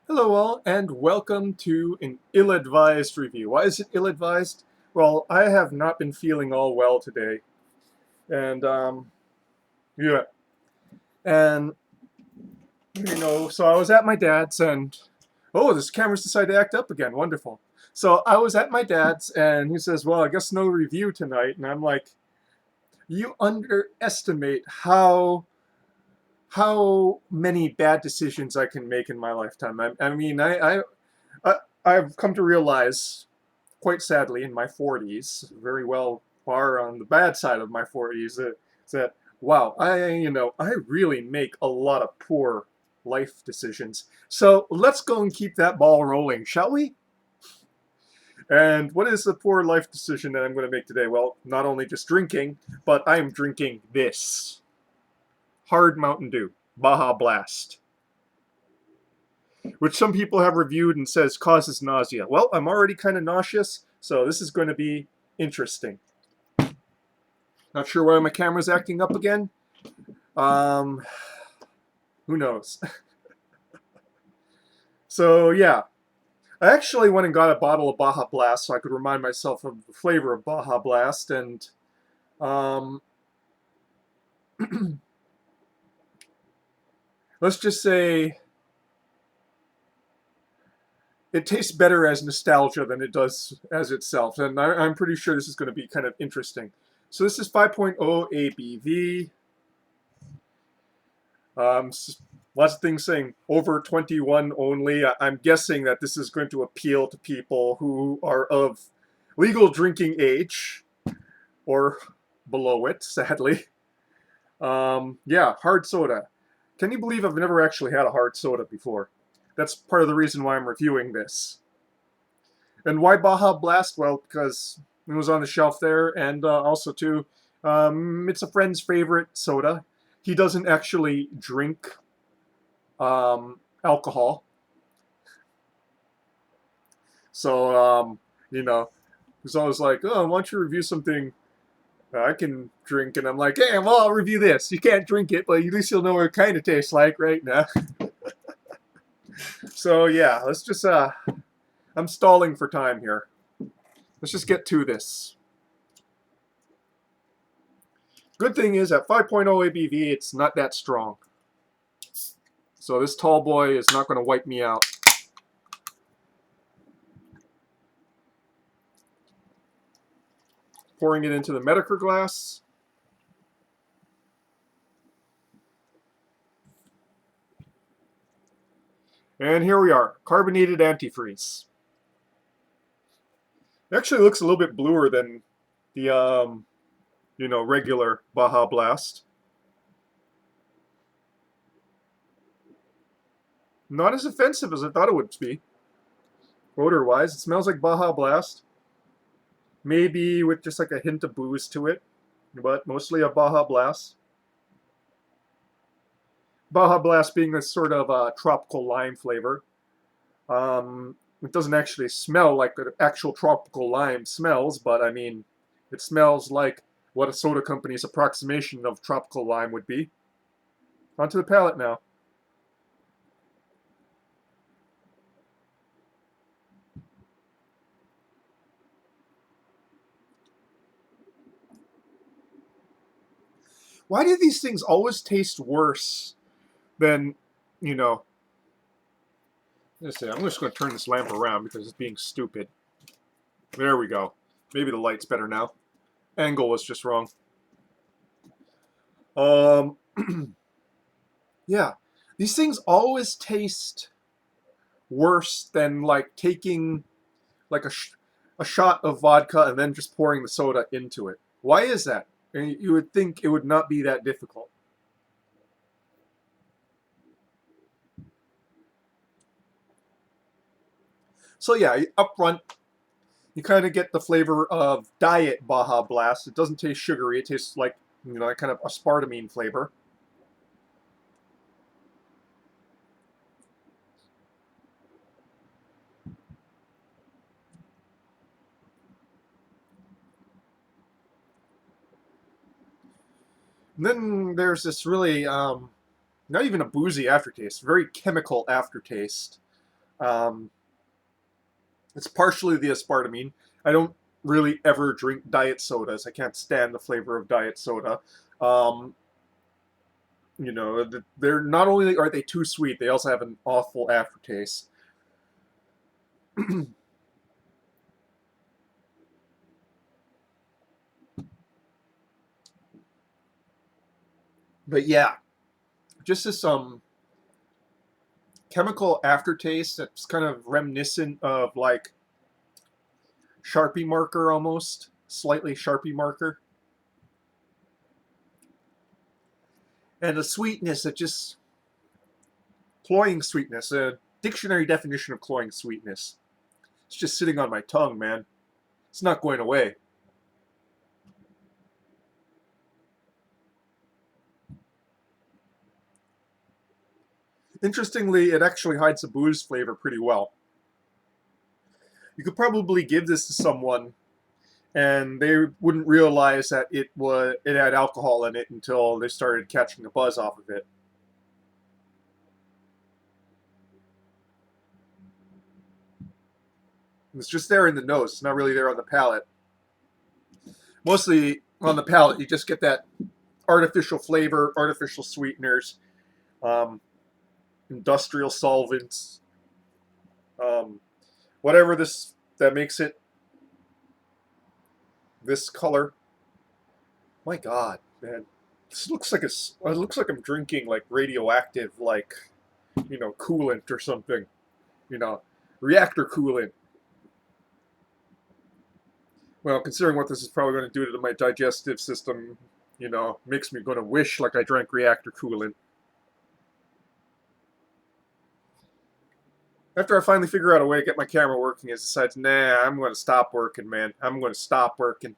Hello all, and welcome to an ill-advised review. Why is it ill-advised? Well, I have not been feeling all well today. And, yeah. And, so I was at my dad's and, oh, this camera's decided to act up again. Wonderful. So I was at my dad's and he says, well, I guess no review tonight. And I'm like, you underestimate how many bad decisions I can make in my lifetime. I I've come to realize quite sadly in my 40s, very well far on the bad side of my 40s, that wow, I really make a lot of poor life decisions. So let's go and keep that ball rolling, shall we? And what is the poor life decision that I'm going to make today? Well, not only just drinking, but I am drinking this hard Mountain Dew, Baja Blast, which some people have reviewed and says causes nausea. Well, I'm already kind of nauseous, so this is going to be interesting. Not sure why my camera's acting up again. Um, who knows? So yeah, I actually went and got a bottle of Baja Blast so I could remind myself of the flavor of Baja Blast, and um, let's just say it tastes better as nostalgia than it does as itself, and I'm pretty sure this is going to be kind of interesting. So this is 5.0 ABV. Um, Lots of things saying over 21 only. I'm guessing that this is going to appeal to people who are of legal drinking age or below it, sadly. Yeah, hard soda. Can you believe I've never actually had a hard soda before? That's part of the reason why I'm reviewing this. And why Baja Blast? Well, because it was on the shelf there, and also, too, it's a friend's favorite soda. He doesn't actually drink alcohol. So, he's always like, oh, why don't you review something I can drink? And I'm like, hey, well, I'll review this. You can't drink it, but at least you'll know what it kind of tastes like right now. So, yeah, I'm stalling for time here. Let's just get to this. Good thing is, at 5.0 ABV, it's not that strong. So this tall boy is not going to wipe me out. Pouring it into the Medicare glass. And here we are, carbonated antifreeze. It actually looks a little bit bluer than the, regular Baja Blast. Not as offensive as I thought it would be. Odor-wise, it smells like Baja Blast. Maybe with just like a hint of booze to it, but mostly a Baja Blast. Baja Blast being a sort of tropical lime flavor. It doesn't actually smell like an actual tropical lime smells, but I mean, it smells like what a soda company's approximation of tropical lime would be. Onto the palate now. Why do these things always taste worse than, you know? Let's see, I'm just going to turn this lamp around because it's being stupid. There we go. Maybe the light's better now. Angle was just wrong. Um, yeah, these things always taste worse than like taking like a shot of vodka and then just pouring the soda into it. Why is that? You would think it would not be that difficult. So yeah, up front, you kind of get the flavor of diet Baja Blast. It doesn't taste sugary. It tastes like, kind of aspartame flavor. And then there's this really, not even a boozy aftertaste, very chemical aftertaste. Um, it's partially the aspartame. I don't really ever drink diet sodas. I can't stand the flavor of diet soda. Um, they're not only are they too sweet, they also have an awful aftertaste. But yeah, just this chemical aftertaste that's kind of reminiscent of like Sharpie marker almost, slightly Sharpie marker, and a sweetness that just cloying sweetness, a dictionary definition of cloying sweetness. It's just sitting on my tongue, man. It's not going away. Interestingly, it actually hides the booze flavor pretty well. You could probably give this to someone and they wouldn't realize that it had alcohol in it until they started catching the buzz off of it. It's just there in the nose. It's not really there on the palate. Mostly on the palate, you just get that artificial flavor, artificial sweeteners, um, industrial solvents, um, whatever this that makes it this color. My God, man, this looks like it looks like I'm drinking like radioactive, like coolant or something. You know, reactor coolant. Well, considering what this is probably going to do to my digestive system, makes me going to wish like I drank reactor coolant. After I finally figure out a way to get my camera working, it decides, nah, I'm going to stop working, man. I'm going to stop working.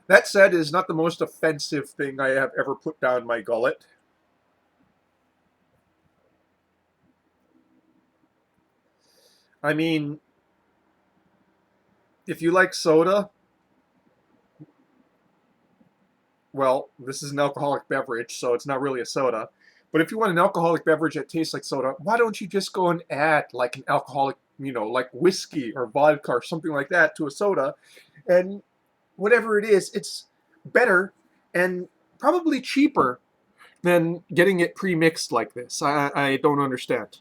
That said, it is not the most offensive thing I have ever put down my gullet. I mean, if you like soda, well, this is an alcoholic beverage, so it's not really a soda. But if you want an alcoholic beverage that tastes like soda, why don't you just go and add like an alcoholic, like whiskey or vodka or something like that to a soda? And whatever it is, it's better and probably cheaper than getting it pre-mixed like this. I don't understand.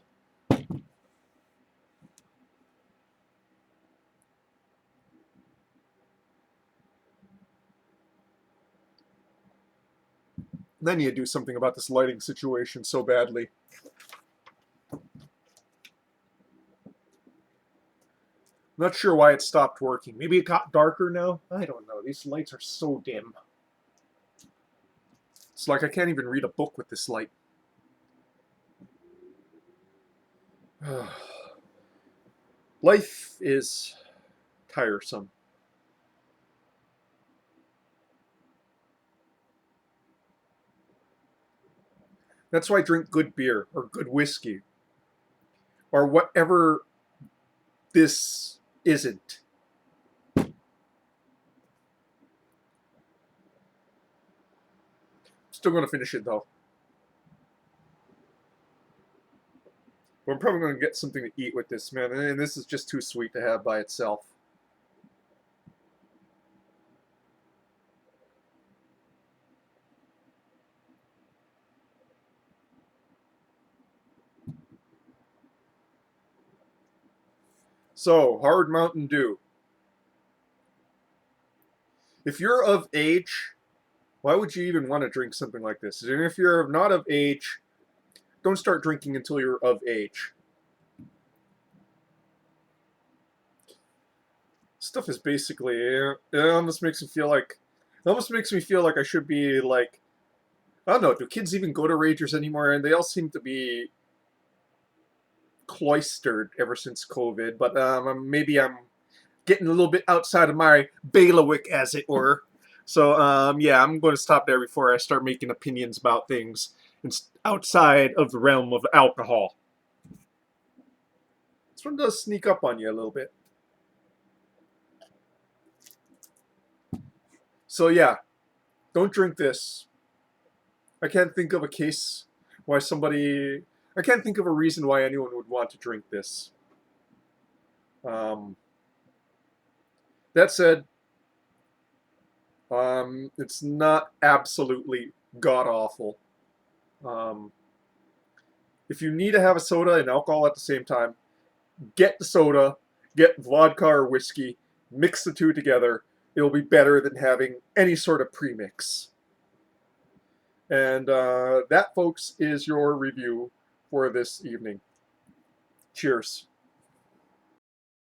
Then you do something about this lighting situation so badly. Not sure why it stopped working. Maybe it got darker now? I don't know. These lights are so dim. It's like I can't even read a book with this light. Life is tiresome. That's why I drink good beer or good whiskey or whatever this isn't. Still going to finish it though. But I'm probably going to get something to eat with this, man. And this is just too sweet to have by itself. So, hard Mountain Dew. If you're of age, why would you even want to drink something like this? And if you're not of age, don't start drinking until you're of age. Stuff is basically it almost makes me feel like I should be like I don't know, do kids even go to ragers anymore? And they all seem to be cloistered ever since COVID, but maybe I'm getting a little bit outside of my bailiwick, as it were. So, yeah, I'm going to stop there before I start making opinions about things outside of the realm of alcohol. This one does sneak up on you a little bit. So, yeah, Don't drink this. I can't think of a case why somebody. I can't think of a reason why anyone would want to drink this. Um, that said, it's not absolutely god awful. Um, if you need to have a soda and alcohol at the same time, get the soda, get vodka or whiskey, mix the two together. It'll be better than having any sort of premix. And that, folks, is your review for this evening. Cheers.